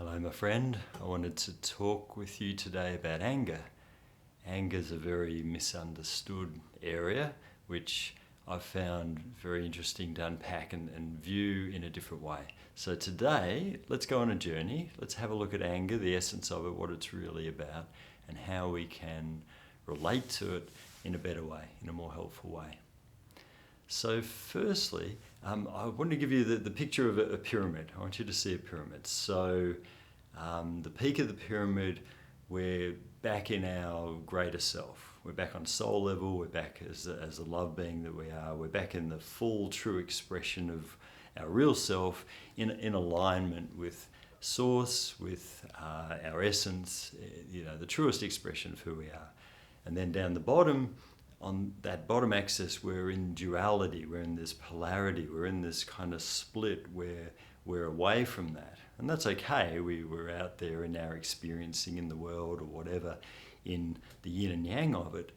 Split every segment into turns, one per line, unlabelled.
Hello, my friend. I wanted to talk with you today about anger. Anger is a very misunderstood area, which I've found very interesting to unpack and view in a different way. So today, let's go on a journey. Let's have a look at anger, the essence of it, what it's really about, and how we can relate to it in a better way, in a more helpful way. So firstly, I want to give you the picture of a pyramid. I want you to see a pyramid. So the peak of the pyramid, we're back in our greater self. We're back on soul level. We're back as the love being that we are. We're back in the full, true expression of our real self in alignment with source, with our essence, the truest expression of who we are. And then down the bottom, on that bottom axis, we're in duality, we're in this polarity, we're in this kind of split where we're away from that. And that's okay, we're out there in our experiencing in the world or whatever, in the yin and yang of it,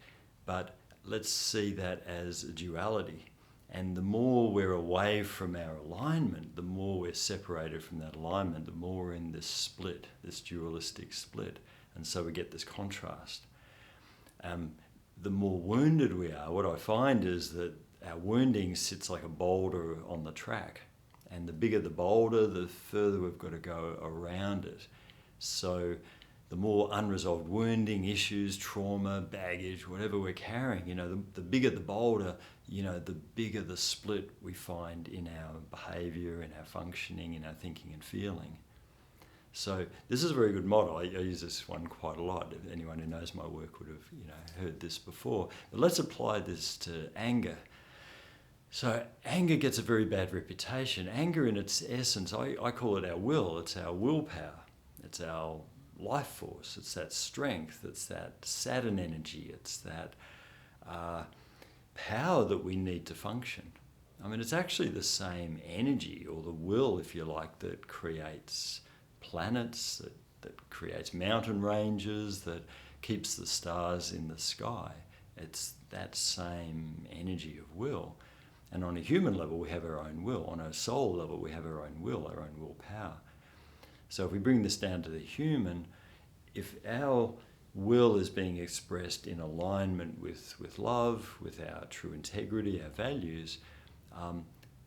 but let's see that as a duality. And the more we're away from our alignment, the more we're separated from that alignment, the more we're in this split, this dualistic split. And so we get this contrast. The more wounded we are, what I find is that our wounding sits like a boulder on the track. And the bigger the boulder, the further we've got to go around it. So the more unresolved wounding, issues, trauma, baggage, whatever we're carrying, the bigger the boulder, the bigger the split we find in our behaviour, in our functioning, in our thinking and feeling. So this is a very good model. I use this one quite a lot. Anyone who knows my work would have heard this before. But let's apply this to anger. So anger gets a very bad reputation. Anger in its essence, I call it our will. It's our willpower. It's our life force. It's that strength. It's that Saturn energy. It's that power that we need to function. I mean, it's actually the same energy, or the will, if you like, that creates planets, that creates mountain ranges, that keeps the stars in the sky. It's that same energy of will. And on a human level, we have our own will. On a soul level, we have our own will, our own willpower. So if we bring this down to the human, if our will is being expressed in alignment with love, with our true integrity, our values,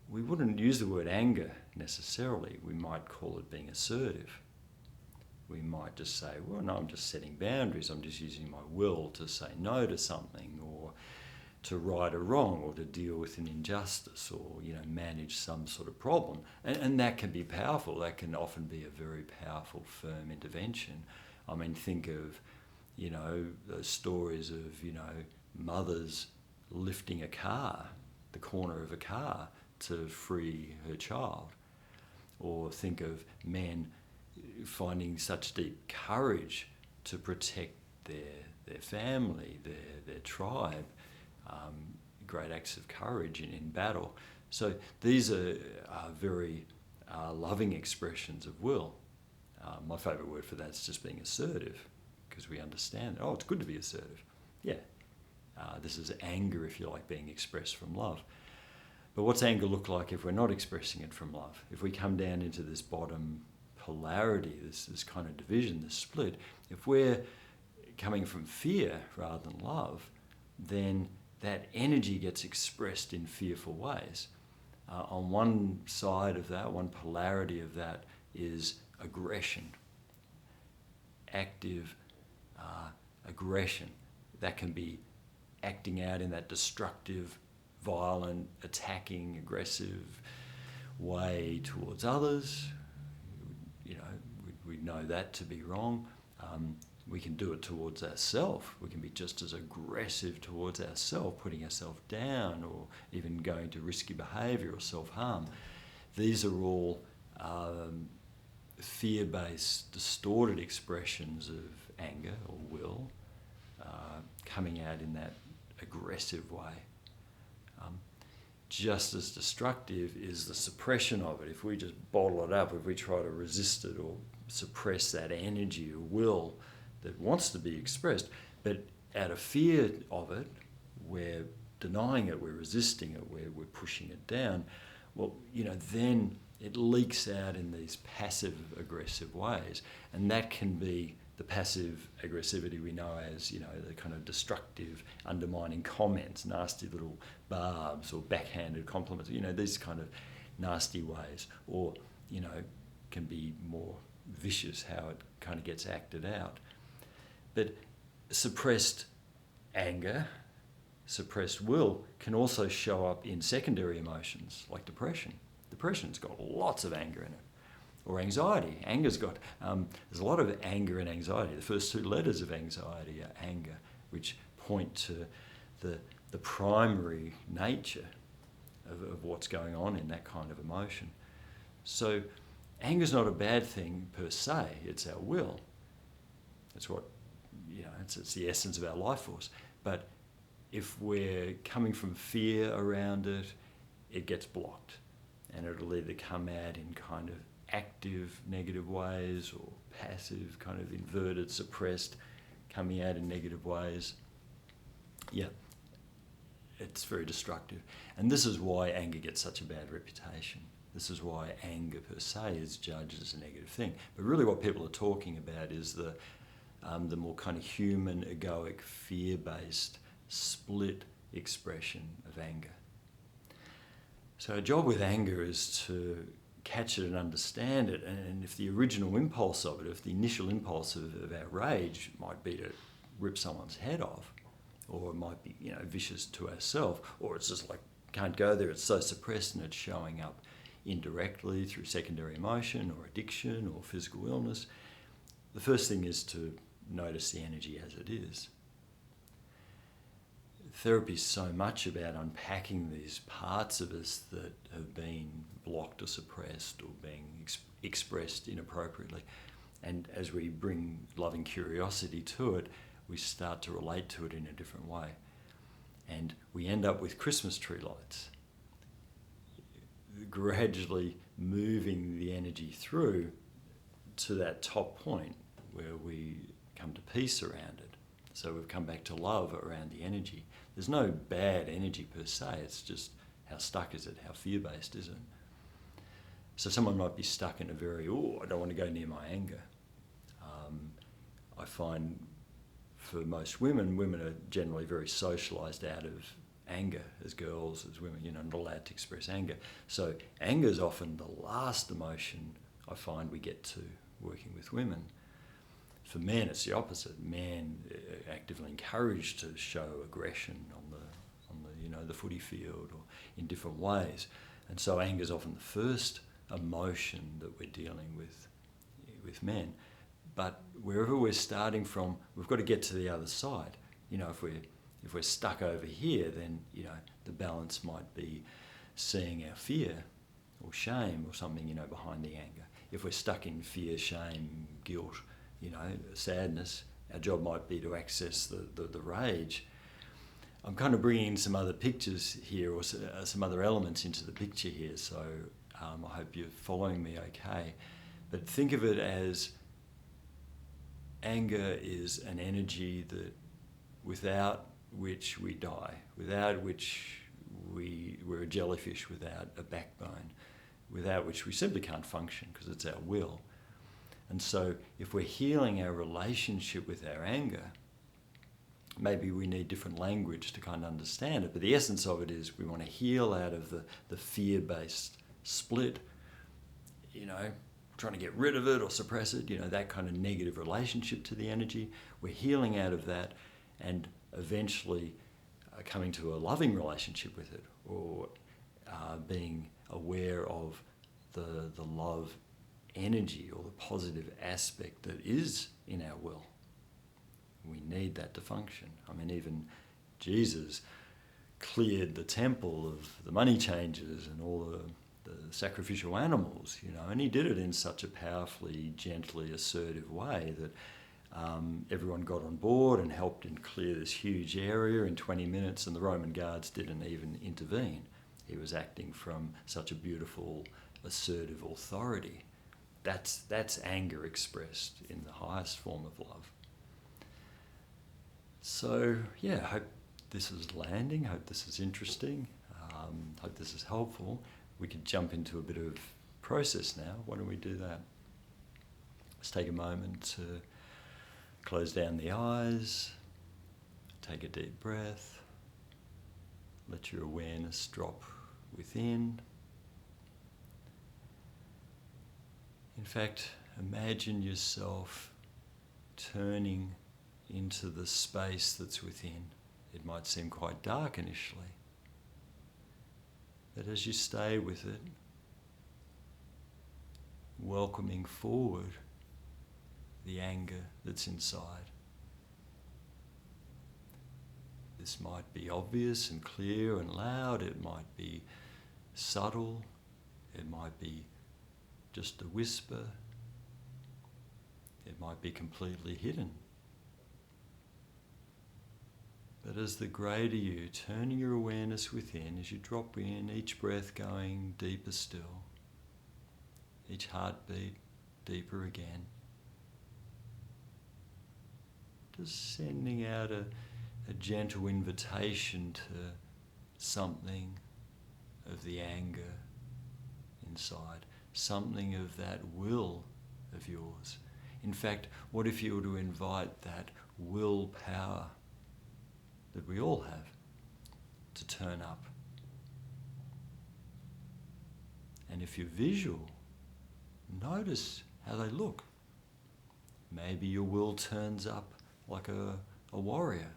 we wouldn't use the word anger necessarily. We might call it being assertive. We might just say, well, no, I'm just setting boundaries. I'm just using my will to say no to something, or to right a wrong, or to deal with an injustice, or manage some sort of problem. And that can be powerful. That can often be a very powerful, firm intervention. I mean, think of, those stories of, mothers lifting a car, the corner of a car, to free her child. Or think of men finding such deep courage to protect their family, their tribe, great acts of courage in battle. So these are very loving expressions of will. My favourite word for that is just being assertive, because we understand, it's good to be assertive. Yeah, this is anger, if you like, being expressed from love. But what's anger look like if we're not expressing it from love? If we come down into this bottom polarity, this kind of division, this split, if we're coming from fear rather than love, then that energy gets expressed in fearful ways. On one side of that, one polarity of that is aggression, active aggression. That can be acting out in that destructive, violent, attacking, aggressive way towards others. We know that to be wrong. We can do it towards ourselves. We can be just as aggressive towards ourselves, putting ourselves down, or even going to risky behaviour or self-harm. These are all fear-based, distorted expressions of anger or will, coming out in that aggressive way. Just as destructive is the suppression of it. If we just bottle it up, if we try to resist it or suppress that energy or will that wants to be expressed, but out of fear of it, we're denying it, we're resisting it, we're pushing it down, well, then it leaks out in these passive aggressive ways, and that can be the passive aggressivity we know as, the kind of destructive, undermining comments, nasty little barbs or backhanded compliments, these kind of nasty ways, or, can be more vicious how it kind of gets acted out. But suppressed anger, suppressed will can also show up in secondary emotions like depression. Depression's got lots of anger in it. Or anxiety. Anger's got, there's a lot of anger and anxiety. The first two letters of anxiety are anger, which point to the primary nature of what's going on in that kind of emotion. So anger's not a bad thing per se, it's our will. It's what, it's the essence of our life force. But if we're coming from fear around it, it gets blocked. And it'll either come out in kind of active negative ways or passive, kind of inverted, suppressed, coming out in negative ways. Yeah, it's very destructive. And this is why anger gets such a bad reputation. This is why anger per se is judged as a negative thing. But really what people are talking about is the more kind of human, egoic, fear-based, split expression of anger. So our job with anger is to catch it and understand it, and if the original impulse of it, if the initial impulse of our rage might be to rip someone's head off, or it might be vicious to ourselves, or it's just like can't go there, it's so suppressed and it's showing up indirectly through secondary emotion or addiction or physical illness, the first thing is to notice the energy as it is. Therapy is so much about unpacking these parts of us that have been blocked or suppressed or being expressed inappropriately. And as we bring loving curiosity to it, we start to relate to it in a different way. And we end up with Christmas tree lights, gradually moving the energy through to that top point where we come to peace around it. So we've come back to love around the energy. There's no bad energy per se, it's just how stuck is it, how fear-based is it? So someone might be stuck in a very, I don't want to go near my anger. I find for most women are generally very socialised out of anger as girls, as women, not allowed to express anger. So anger is often the last emotion I find we get to working with women. For men, it's the opposite. Men are actively encouraged to show aggression on the the footy field or in different ways, and so anger is often the first emotion that we're dealing with men. But wherever we're starting from, we've got to get to the other side. If we're stuck over here, then the balance might be seeing our fear or shame or something behind the anger. If we're stuck in fear, shame, guilt, sadness, our job might be to access the rage. I'm kind of bringing some other pictures here, or some other elements into the picture here, so I hope you're following me okay. But think of it as anger is an energy that without which we die, without which we're a jellyfish without a backbone, without which we simply can't function because it's our will. And so if we're healing our relationship with our anger, maybe we need different language to kind of understand it, but the essence of it is we want to heal out of the fear-based split, trying to get rid of it or suppress it, that kind of negative relationship to the energy. We're healing out of that and eventually coming to a loving relationship with it, or being aware of the love energy or the positive aspect that is in our will. We need that to function. Even Jesus cleared the temple of the money changers and all the sacrificial animals, and he did it in such a powerfully, gently, assertive way that everyone got on board and helped him clear this huge area in 20 minutes, and the Roman guards didn't even intervene. He was acting from such a beautiful, assertive authority. That's anger expressed in the highest form of love. So, I hope this is landing, hope this is interesting, hope this is helpful. We could jump into a bit of process now. Why don't we do that? Let's take a moment to close down the eyes, take a deep breath, let your awareness drop within. In fact, imagine yourself turning into the space that's within. It might seem quite dark initially, but as you stay with it, welcoming forward the anger that's inside. This might be obvious and clear and loud, it might be subtle, it might be just a whisper, it might be completely hidden. But as the greater you, turning your awareness within, as you drop in, each breath going deeper still, each heartbeat deeper again, just sending out a gentle invitation to something of the anger inside, something of that will of yours. In fact, what if you were to invite that willpower that we all have to turn up? And if you're visual, notice how they look. Maybe your will turns up like a warrior,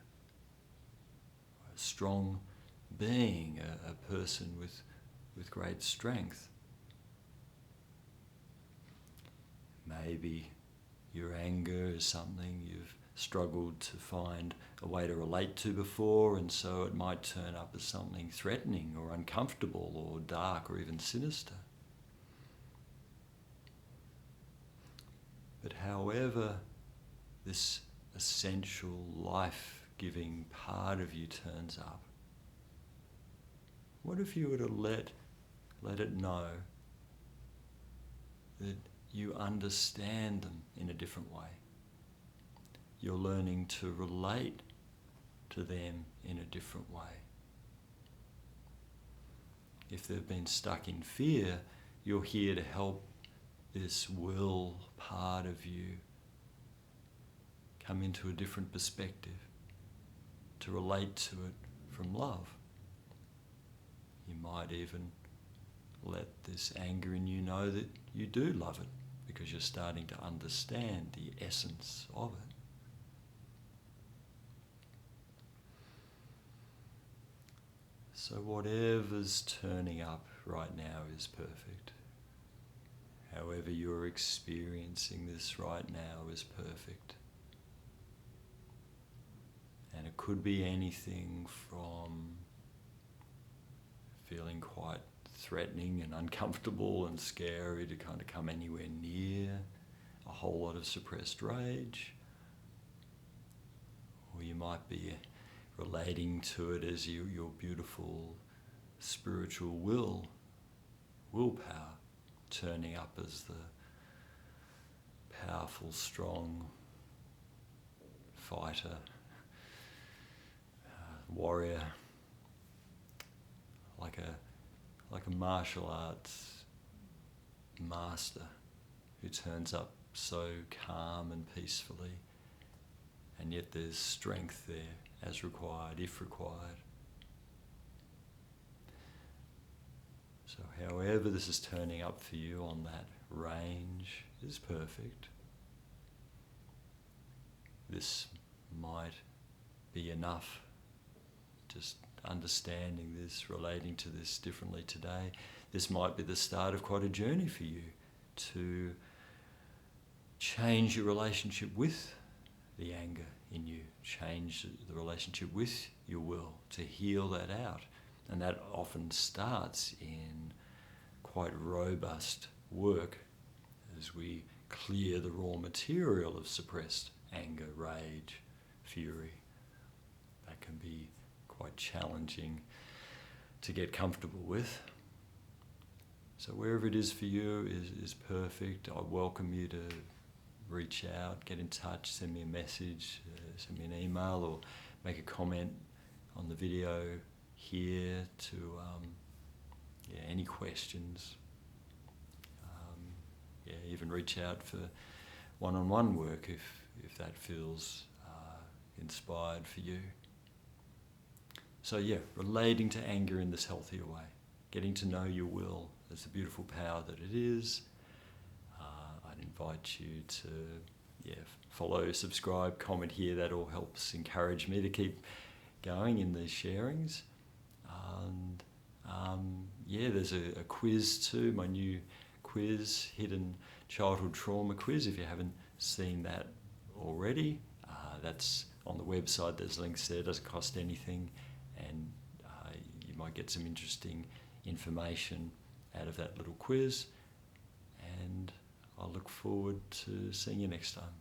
a strong being, a person with great strength. Maybe your anger is something you've struggled to find a way to relate to before, and so it might turn up as something threatening or uncomfortable or dark or even sinister. But however this essential life-giving part of you turns up, what if you were to let it know that you understand them in a different way? You're learning to relate to them in a different way. If they've been stuck in fear, you're here to help this will part of you come into a different perspective, to relate to it from love. You might even let this anger in you know that you do love it, because you're starting to understand the essence of it. So whatever's turning up right now is perfect. However you're experiencing this right now is perfect. And it could be anything from feeling quite threatening and uncomfortable and scary to kind of come anywhere near a whole lot of suppressed rage. Or you might be relating to it as your beautiful spiritual willpower, turning up as the powerful, strong fighter, warrior, like a martial arts master who turns up so calm and peacefully, and yet there's strength there as required, if required. So however this is turning up for you on that range is perfect. This might be enough, just understanding this, relating to this differently today. This might be the start of quite a journey for you to change your relationship with the anger in you, change the relationship with your will, to heal that out. And that often starts in quite robust work as we clear the raw material of suppressed anger, rage, fury. That can be quite challenging to get comfortable with. So wherever it is for you is perfect. I welcome you to reach out, get in touch, send me a message, send me an email, or make a comment on the video here to any questions. even reach out for one-on-one work if that feels inspired for you. So yeah, relating to anger in this healthier way, getting to know your will as the beautiful power that it is. I'd invite you to follow, subscribe, comment here. That all helps encourage me to keep going in these sharings. And there's a quiz too, my new quiz, Hidden Childhood Trauma Quiz. If you haven't seen that already, that's on the website. There's links there. It doesn't cost anything, and you might get some interesting information out of that little quiz. And I look forward to seeing you next time.